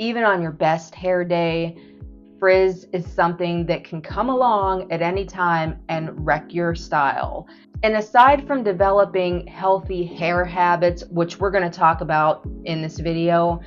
Even on your best hair day, frizz is something that can come along at any time and wreck your style. And aside from developing healthy hair habits, which we're going to talk about in this video,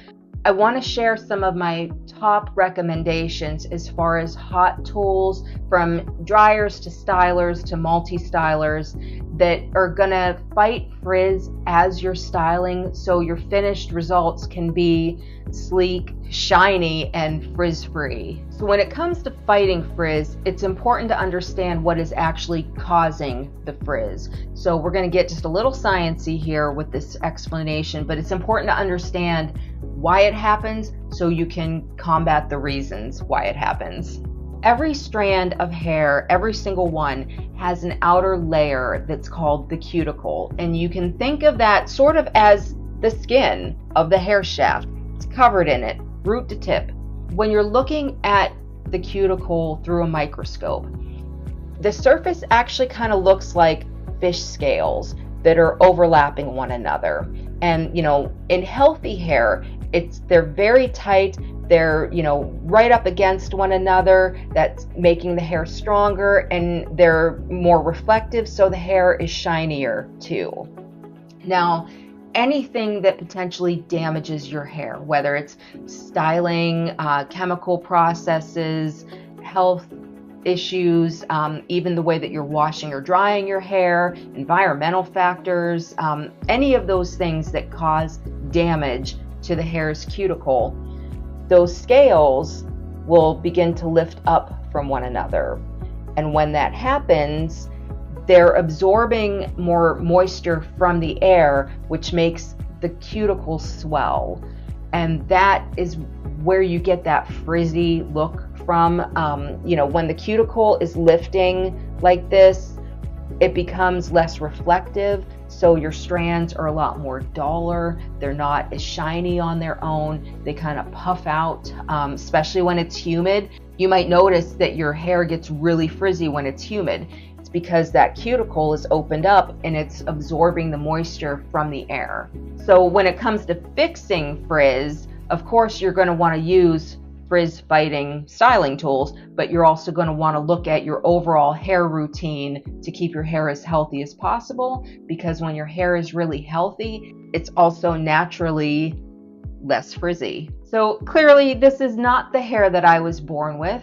I want to share some of my top recommendations as far as hot tools, from dryers to stylers to multi-stylers, that are going to fight frizz as you're styling so your finished results can be sleek, shiny, and frizz-free. So when it comes to fighting frizz, it's important to understand what is actually causing the frizz. So we're going to get just a little sciency here with this explanation, but it's important to understand why it happens so you can combat the reasons why it happens. Every strand of hair, every single one, has an outer layer that's called the cuticle, and you can think of that sort of as the skin of the hair shaft. It's covered in it, root to tip. When you're looking at the cuticle through a microscope, the surface actually kind of looks like fish scales that are overlapping one another. And in healthy hair, they're very tight, they're right up against one another. That's making the hair stronger, and they're more reflective, so the hair is shinier too. Now, anything that potentially damages your hair, whether it's styling, chemical processes, health issues, even the way that you're washing or drying your hair, environmental factors, any of those things that cause damage to the hair's cuticle, those scales will begin to lift up from one another. And when that happens, they're absorbing more moisture from the air, which makes the cuticle swell. And that is where you get that frizzy look from. When the cuticle is lifting like this, it becomes less reflective, so your strands are a lot more duller. They're not as shiny on their own. They kind of puff out, especially when it's humid. You might notice that your hair gets really frizzy when it's humid. It's because that cuticle is opened up and it's absorbing the moisture from the air. So when it comes to fixing frizz, of course you're going to want to use frizz-fighting styling tools, but you're also going to want to look at your overall hair routine to keep your hair as healthy as possible, because when your hair is really healthy, it's also naturally less frizzy. So clearly this is not the hair that I was born with.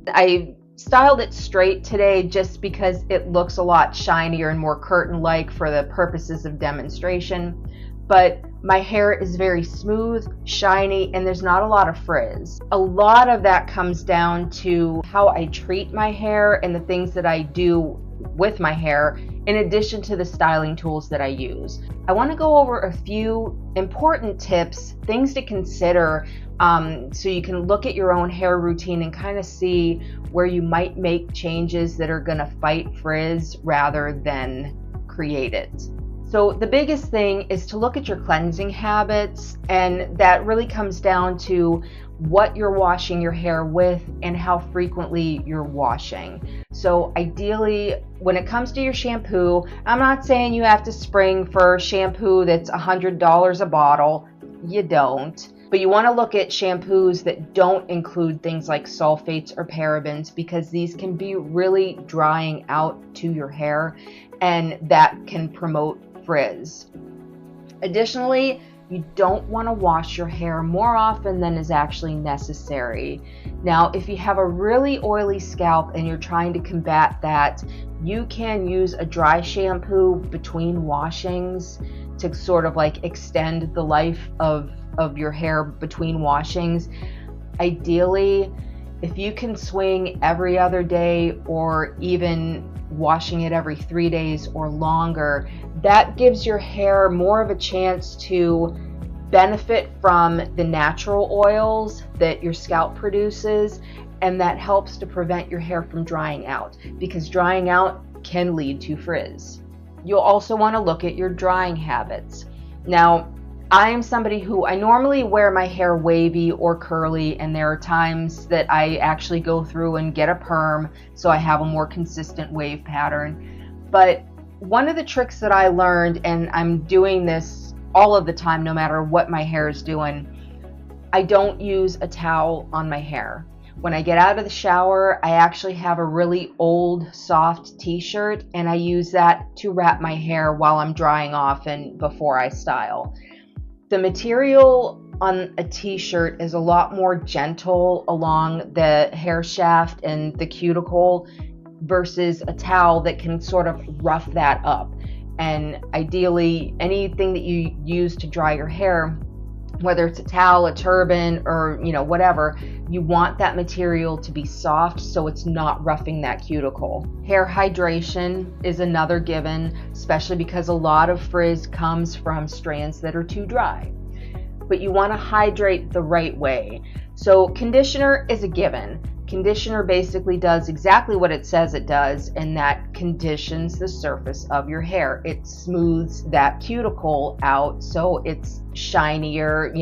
I styled it straight today just because it looks a lot shinier and more curtain-like for the purposes of demonstration. But my hair is very smooth, shiny, and there's not a lot of frizz. A lot of that comes down to how I treat my hair and the things that I do with my hair, in addition to the styling tools that I use. I want to go over a few important tips, things to consider, so you can look at your own hair routine and kind of see where you might make changes that are going to fight frizz rather than create it. So the biggest thing is to look at your cleansing habits, and that really comes down to what you're washing your hair with and how frequently you're washing. So ideally, when it comes to your shampoo, I'm not saying you have to spring for shampoo that's $100 a bottle. You don't. But you want to look at shampoos that don't include things like sulfates or parabens, because these can be really drying out to your hair, and that can promote frizz. Additionally, you don't want to wash your hair more often than is actually necessary. Now, if you have a really oily scalp and you're trying to combat that, you can use a dry shampoo between washings to sort of like extend the life of your hair between washings. Ideally, if you can swing every other day or even washing it every 3 days or longer, that gives your hair more of a chance to benefit from the natural oils that your scalp produces, and that helps to prevent your hair from drying out, because drying out can lead to frizz. You'll also want to look at your drying habits. Now, I am somebody who I normally wear my hair wavy or curly, and there are times that I actually go through and get a perm so I have a more consistent wave pattern. But one of the tricks that I learned, and I'm doing this all of the time no matter what my hair is doing, I don't use a towel on my hair. When I get out of the shower, I actually have a really old, soft t-shirt, and I use that to wrap my hair while I'm drying off and before I style. The material on a t-shirt is a lot more gentle along the hair shaft and the cuticle versus a towel that can sort of rough that up. And ideally, anything that you use to dry your hair, whether it's a towel, a turban, or whatever, you want that material to be soft so it's not roughing that cuticle. Hair hydration is another given, especially because a lot of frizz comes from strands that are too dry. But you want to hydrate the right way. So conditioner is a given. Conditioner basically does exactly what it says it does, and that conditions the surface of your hair. It smooths that cuticle out so it's shinier,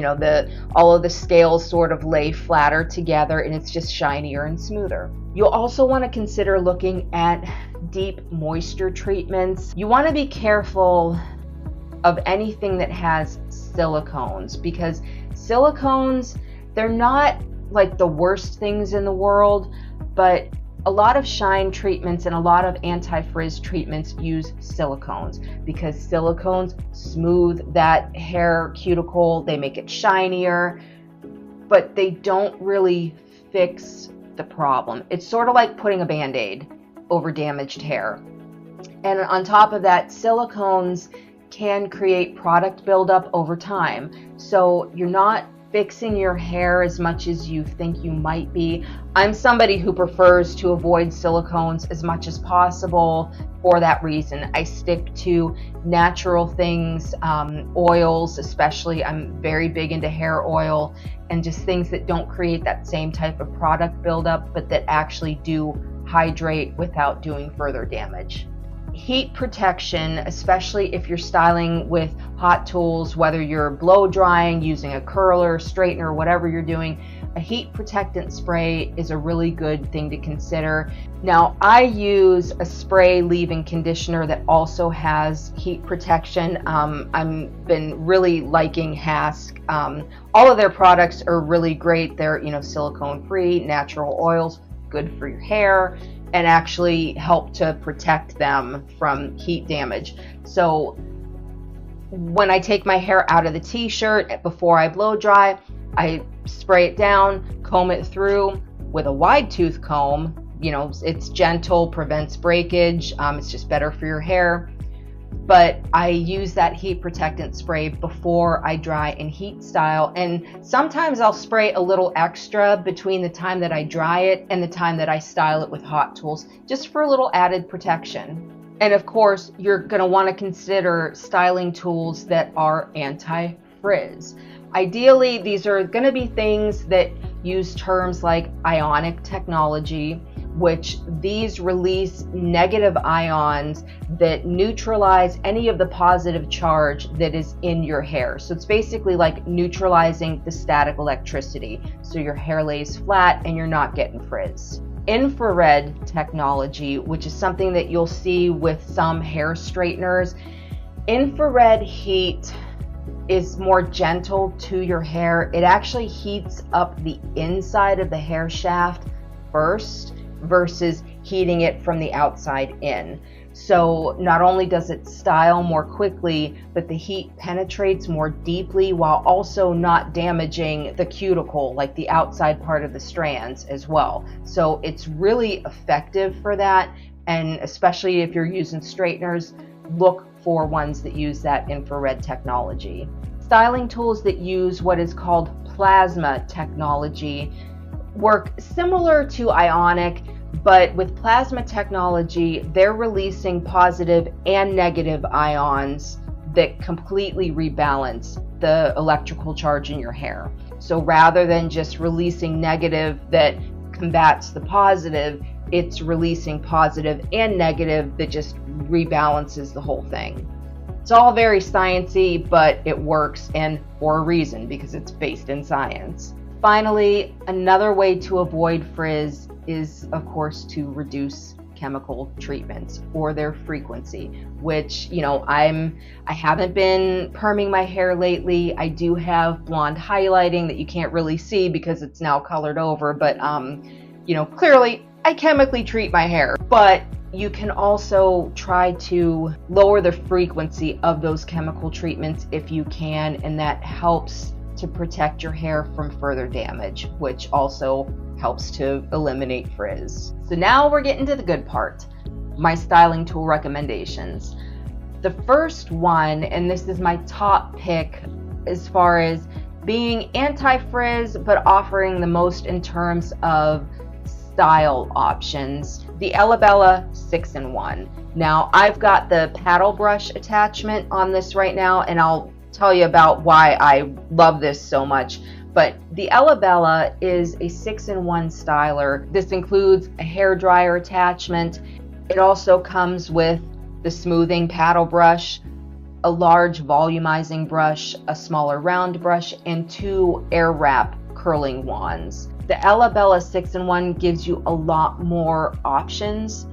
all of the scales sort of lay flatter together and it's just shinier and smoother. You'll also want to consider looking at deep moisture treatments. You want to be careful of anything that has silicones, because silicones, they're not like the worst things in the world, but a lot of shine treatments and a lot of anti-frizz treatments use silicones because silicones smooth that hair cuticle, they make it shinier, but they don't really fix the problem. It's sort of like putting a band-aid over damaged hair. And on top of that, silicones can create product buildup over time. So you're not fixing your hair as much as you think you might be. I'm somebody who prefers to avoid silicones as much as possible for that reason. I stick to natural things, oils especially. I'm very big into hair oil and just things that don't create that same type of product buildup, but that actually do hydrate without doing further damage. Heat protection, especially if you're styling with hot tools, whether you're blow drying, using a curler, straightener, whatever you're doing, a heat protectant spray is a really good thing to consider. Now, I use a spray leave-in conditioner that also has heat protection. I've been really liking Hask. All of their products are really great. They're, silicone-free, natural oils, good for your hair, and actually help to protect them from heat damage. So when I take my hair out of the t-shirt before I blow dry, I spray it down, comb it through with a wide tooth comb. It's gentle, prevents breakage, it's just better for your hair. But I use that heat protectant spray before I dry and heat style, and sometimes I'll spray a little extra between the time that I dry it and the time that I style it with hot tools, just for a little added protection. And of course, you're going to want to consider styling tools that are anti-frizz. Ideally, these are going to be things that use terms like Ionic technology, which these release negative ions that neutralize any of the positive charge that is in your hair. So it's basically like neutralizing the static electricity, so your hair lays flat and you're not getting frizz. Infrared technology, which is something that you'll see with some hair straighteners. Infrared heat is more gentle to your hair. It actually heats up the inside of the hair shaft first versus heating it from the outside in. So not only does it style more quickly, but the heat penetrates more deeply while also not damaging the cuticle, like the outside part of the strands as well. So it's really effective for that, and especially if you're using straighteners, look for ones that use that infrared technology. Styling tools that use what is called plasma technology work similar to Ionic, but with plasma technology, they're releasing positive and negative ions that completely rebalance the electrical charge in your hair. So rather than just releasing negative that combats the positive, it's releasing positive and negative that just rebalances the whole thing. It's all very sciencey, but it works, and for a reason, because it's based in science. Finally, another way to avoid frizz is, of course, to reduce chemical treatments or their frequency, which, you know, I haven't been perming my hair lately. I do have blonde highlighting that you can't really see because it's now colored over, but you know, clearly I chemically treat my hair. But you can also try to lower the frequency of those chemical treatments if you can, and that helps to protect your hair from further damage, which also helps to eliminate frizz. So now we're getting to the good part, my styling tool recommendations. The first one, and this is my top pick as far as being anti-frizz but offering the most in terms of style options, the Elabella 6-in-1. Now I've got the paddle brush attachment on this right now, and I'll tell you about why I love this so much. But the Elabella is a 6-in-1 styler. This includes a hair dryer attachment. It also comes with the smoothing paddle brush, a large volumizing brush, a smaller round brush, and 2 Airwrap curling wands. The Elabella 6-in-1 gives you a lot more options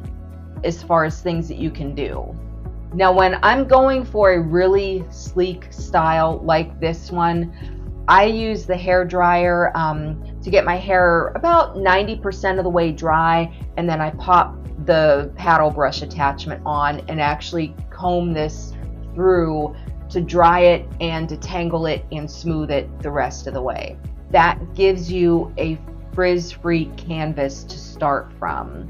as far as things that you can do. Now, when I'm going for a really sleek style like this one, I use the hair dryer to get my hair about 90% of the way dry, and then I pop the paddle brush attachment on and actually comb this through to dry it and detangle it and smooth it the rest of the way. That gives you a frizz-free canvas to start from.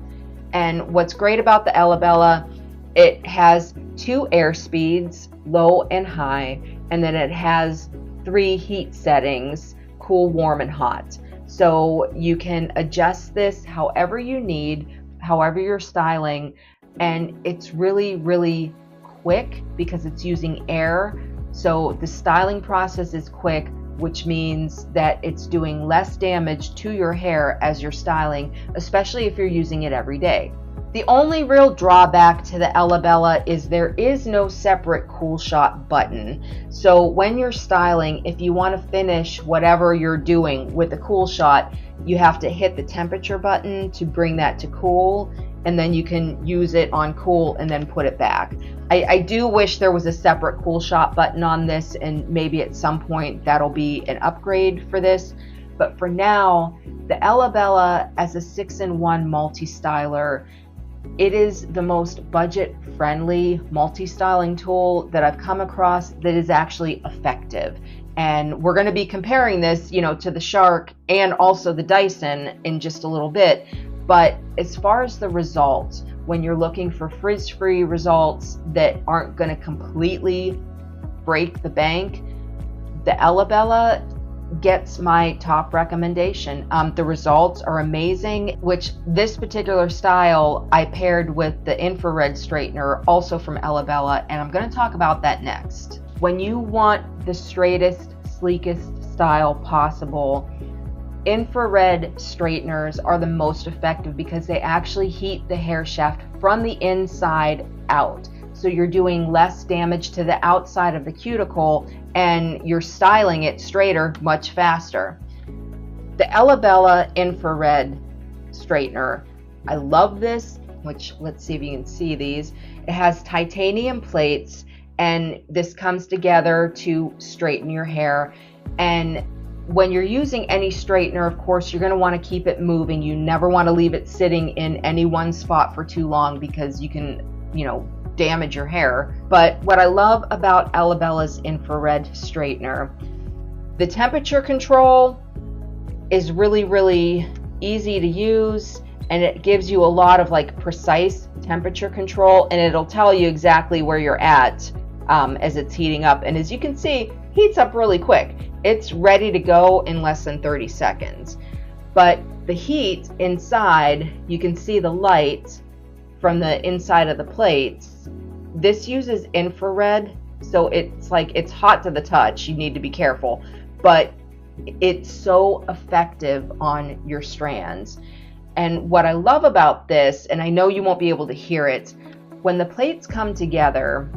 And what's great about the Elabella, it has 2 air speeds, low and high, and then it has 3 heat settings, cool, warm, and hot. So you can adjust this however you need, however you're styling, and it's really, really quick because it's using air. So the styling process is quick, which means that it's doing less damage to your hair as you're styling, especially if you're using it every day. The only real drawback to the Elabella is there is no separate cool shot button. So when you're styling, if you want to finish whatever you're doing with the cool shot, you have to hit the temperature button to bring that to cool, and then you can use it on cool and then put it back. I do wish there was a separate cool shot button on this, and maybe at some point that'll be an upgrade for this. But for now, the Elabella as a 6-in-1 multi-styler, it is the most budget-friendly multi-styling tool that I've come across that is actually effective. And we're going to be comparing this, you know, to the Shark and also the Dyson in just a little bit. But as far as the results, when you're looking for frizz-free results that aren't going to completely break the bank, the Elabella gets my top recommendation. The results are amazing, which this particular style I paired with the infrared straightener, also from Elabella, and I'm going to talk about that next. When you want the straightest, sleekest style possible, infrared straighteners are the most effective because they actually heat the hair shaft from the inside out. So you're doing less damage to the outside of the cuticle and you're styling it straighter much faster. The Elabella infrared straightener, I love this, which let's see if you can see these. It has titanium plates, and this comes together to straighten your hair. And when you're using any straightener, of course, you're going to want to keep it moving. You never want to leave it sitting in any one spot for too long because you can, you know, damage your hair. But what I love about Elabella's infrared straightener, the temperature control is really, really easy to use, and it gives you a lot of like precise temperature control, and it'll tell you exactly where you're at as it's heating up. And as you can see, heats up really quick. It's ready to go in less than 30 seconds. But the heat inside, you can see the light from the inside of the plates. This uses infrared, so it's like it's hot to the touch. You need to be careful, but it's so effective on your strands. And what I love about this, and I know you won't be able to hear it, when the plates come together,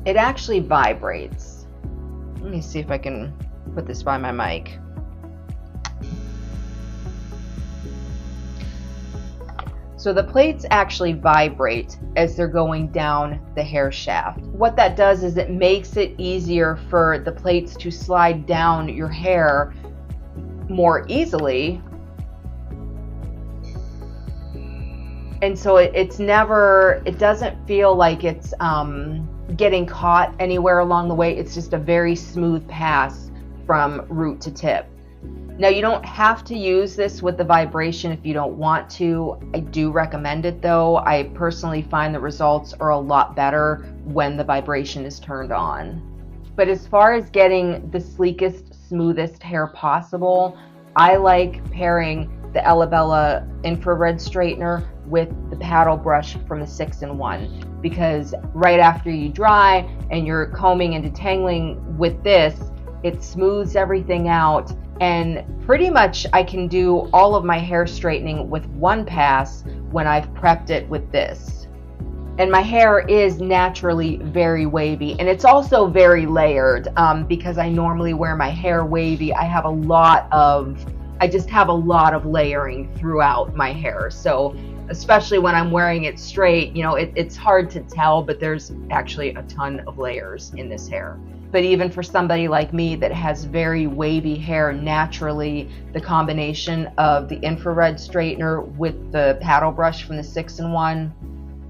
it actually vibrates. Let me see if I can put this by my mic. So the plates actually vibrate as they're going down the hair shaft. What that does is it makes it easier for the plates to slide down your hair more easily. And so it doesn't feel like it's getting caught anywhere along the way. It's just a very smooth pass from root to tip. Now, you don't have to use this with the vibration if you don't want to. I do recommend it though. I personally find the results are a lot better when the vibration is turned on. But as far as getting the sleekest, smoothest hair possible, I like pairing the Elabella infrared straightener with the paddle brush from the 6-in-1, because right after you dry and you're combing and detangling with this, it smooths everything out, and pretty much I can do all of my hair straightening with one pass when I've prepped it with this. And my hair is naturally very wavy, and it's also very layered because I normally wear my hair wavy. I just have a lot of layering throughout my hair. So especially when I'm wearing it straight, it's hard to tell, but there's actually a ton of layers in this hair. But even for somebody like me that has very wavy hair naturally, the combination of the infrared straightener with the paddle brush from the 6-in-1,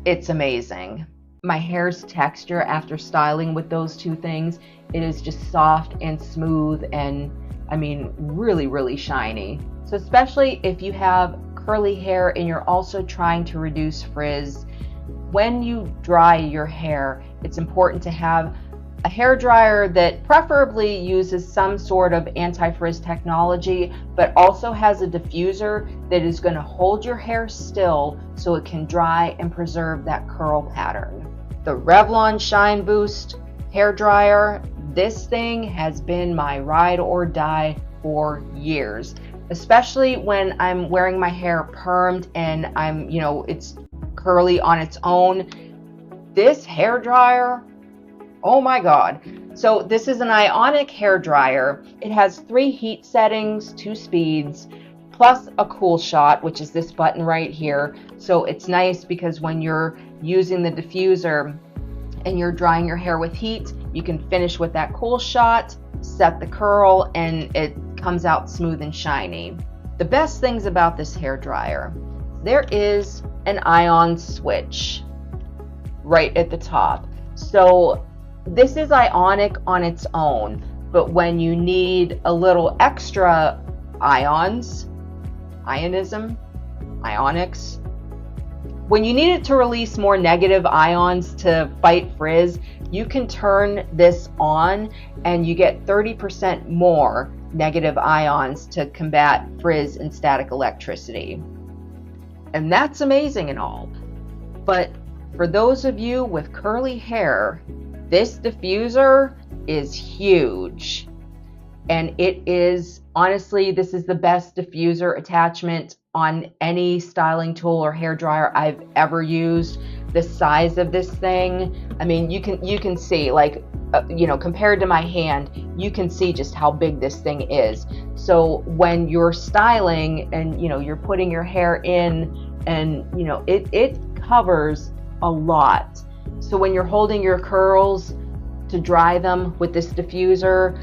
it's amazing. My hair's texture after styling with those two things, it is just soft and smooth and really, really shiny. So especially if you have curly hair and you're also trying to reduce frizz, when you dry your hair, it's important to have a hair dryer that preferably uses some sort of anti-frizz technology, but also has a diffuser that is going to hold your hair still so it can dry and preserve that curl pattern. The Revlon Shine Boost hair dryer, this thing has been my ride or die for years, especially when I'm wearing my hair permed and it's curly on its own. This hair dryer, oh my God. So this is an Ionic hair dryer. It has 3 heat settings, 2 speeds, plus a cool shot, which is this button right here. So it's nice because when you're using the diffuser and you're drying your hair with heat, you can finish with that cool shot, set the curl, and it comes out smooth and shiny. The best things about this hair dryer, there is an ion switch right at the top. So this is Ionic on its own, but when you need a little extra ionics, when you need it to release more negative ions to fight frizz, you can turn this on and you get 30% more negative ions to combat frizz and static electricity. And that's amazing and all. But for those of you with curly hair, this diffuser is huge. And it is, honestly, this is the best diffuser attachment on any styling tool or hair dryer I've ever used. The size of this thing, you can see, compared to my hand, you can see just how big this thing is. So when you're styling and you're putting your hair in, and it covers a lot. So when you're holding your curls to dry them with this diffuser,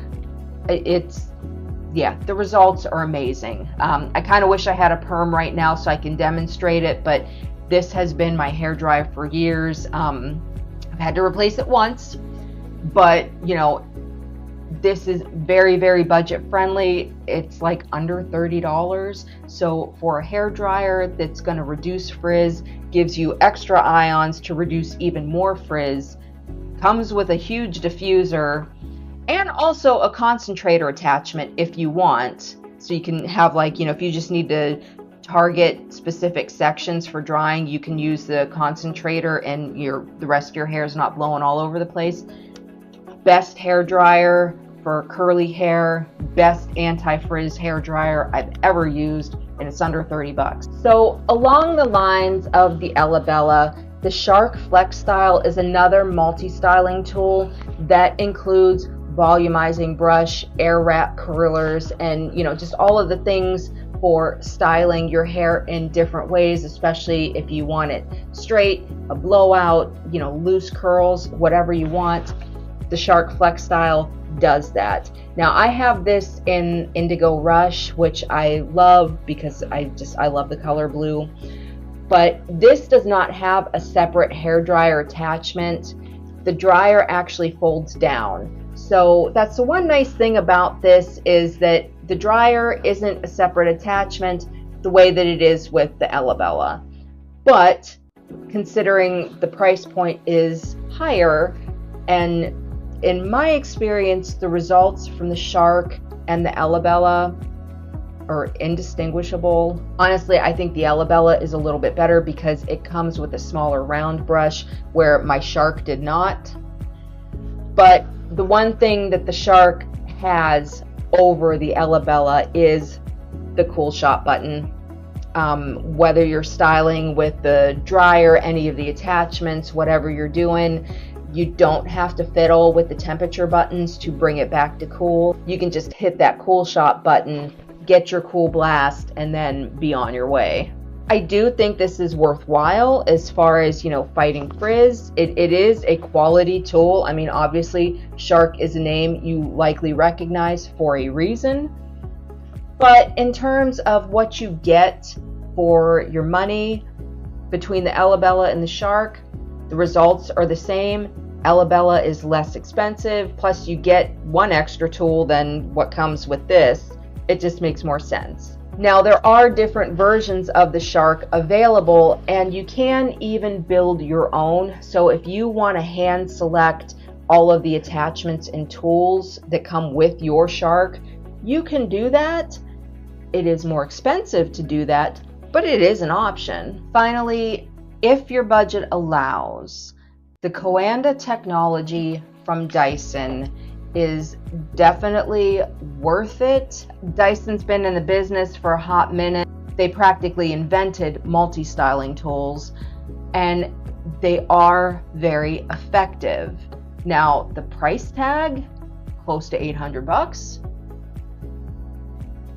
the results are amazing. I kind of wish I had a perm right now so I can demonstrate it, but this has been my hair dryer for years. I've had to replace it once, but this is very, very budget friendly. It's like under $30. So for a hair dryer that's going to reduce frizz, gives you extra ions to reduce even more frizz, comes with a huge diffuser, and also a concentrator attachment if you want. So you can have if you just need to target specific sections for drying, you can use the concentrator and the rest of your hair is not blowing all over the place. Best hair dryer for curly hair, best anti-frizz hair dryer I've ever used, and it's under $30. So along the lines of the Elabella, the Shark FlexStyle is another multi-styling tool that includes volumizing brush, Airwrap curlers, and just all of the things for styling your hair in different ways, especially if you want it straight, a blowout, loose curls, whatever you want. The Shark FlexStyle does that. Now I have this in Indigo Rush, which I love because I love the color blue. But this does not have a separate hair dryer attachment. The dryer actually folds down. So that's the one nice thing about this, is that the dryer isn't a separate attachment the way that it is with the Elabella. But considering the price point is higher, and in my experience, the results from the Shark and the Elabella are indistinguishable. Honestly, I think the Elabella is a little bit better because it comes with a smaller round brush where my Shark did not. But the one thing that the Shark has over the Elabella is the cool shot button. Whether you're styling with the dryer, any of the attachments, whatever you're doing, you don't have to fiddle with the temperature buttons to bring it back to cool. You can just hit that cool shot button, get your cool blast, and then be on your way. I do think this is worthwhile as far as, fighting frizz. It is a quality tool. I mean, obviously, Shark is a name you likely recognize for a reason. But in terms of what you get for your money between the Elabella and the Shark, the results are the same. Elabella is less expensive, plus you get one extra tool than what comes with this. It just makes more sense. Now, there are different versions of the Shark available, and you can even build your own. So if you want to hand select all of the attachments and tools that come with your Shark, you can do that. It is more expensive to do that, but it is an option. Finally, if your budget allows, the Coanda technology from Dyson is definitely worth it. Dyson's been in the business for a hot minute. They practically invented multi-styling tools, and they are very effective. Now, the price tag, close to $800.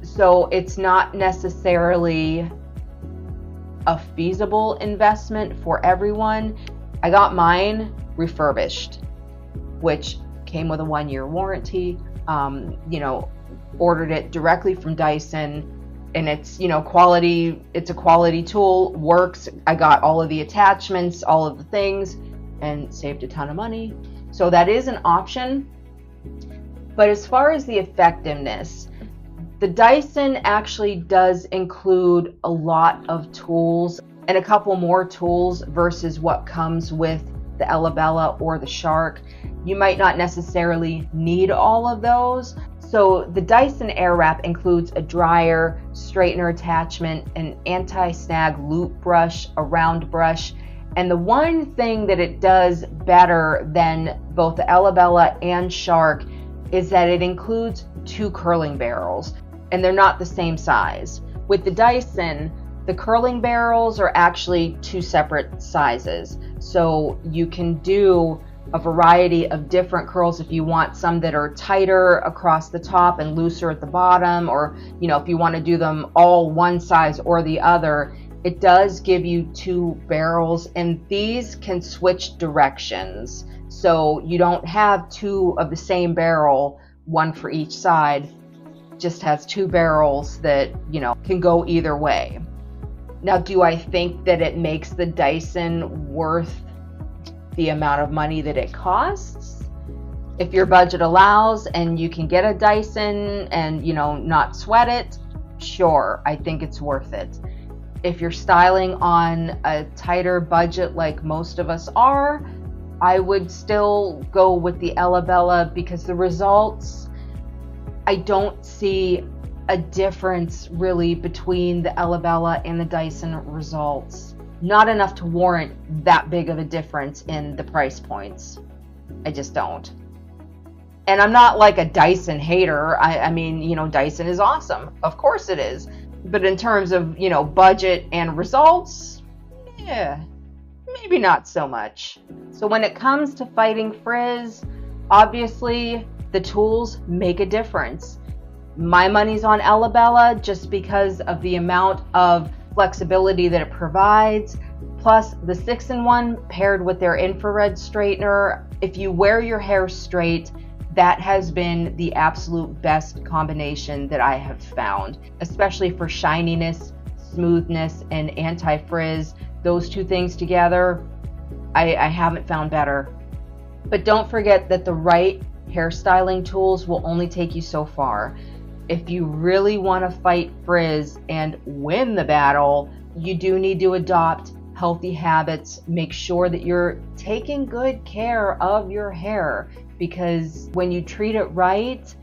So it's not necessarily a feasible investment for everyone. I got mine refurbished, which came with a 1-year warranty. Ordered it directly from Dyson, and it's quality. It's a quality tool, works. I got all of the attachments, all of the things, and saved a ton of money. So that is an option. But as far as the effectiveness, the Dyson actually does include a lot of tools and a couple more tools versus what comes with the Elabella or the Shark. You might not necessarily need all of those. So the Dyson Airwrap includes a dryer, straightener attachment, an anti-snag loop brush, a round brush, and the one thing that it does better than both the Elabella and Shark is that it includes 2 curling barrels, and they're not the same size. With the Dyson, the curling barrels are actually 2 separate sizes, so you can do a variety of different curls if you want some that are tighter across the top and looser at the bottom, or if you want to do them all one size or the other. It does give you 2 barrels, and these can switch directions, so you don't have 2 of the same barrel, one for each side. Just has 2 barrels that can go either way. Now, do I think that it makes the Dyson worth the amount of money that it costs? If your budget allows and you can get a Dyson and not sweat it, sure, I think it's worth it. If you're styling on a tighter budget like most of us are, I would still go with the Elabella because the results, I don't see a difference really between the Elabella and the Dyson results. Not enough to warrant that big of a difference in the price points. I just don't. And I'm not like a Dyson hater. I mean, Dyson is awesome. Of course it is. But in terms of, budget and results, yeah, maybe not so much. So when it comes to fighting frizz, Obviously, the tools make a difference. My money's on Elabella just because of the amount of flexibility that it provides, plus the 6-in-1 paired with their infrared straightener. If you wear your hair straight, that has been the absolute best combination that I have found, especially for shininess, smoothness, and anti-frizz. Those two things together, I haven't found better. But don't forget that the right hairstyling tools will only take you so far. If you really want to fight frizz and win the battle, you do need to adopt healthy habits. Make sure that you're taking good care of your hair, because when you treat it right,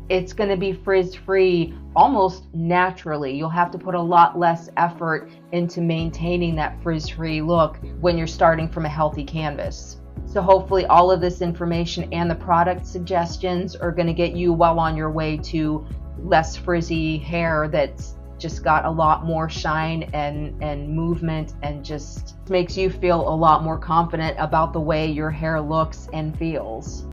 it's going to be frizz-free almost naturally. You'll have to put a lot less effort into maintaining that frizz-free look when you're starting from a healthy canvas. So hopefully all of this information and the product suggestions are going to get you well on your way to less frizzy hair that's just got a lot more shine and movement, and just makes you feel a lot more confident about the way your hair looks and feels.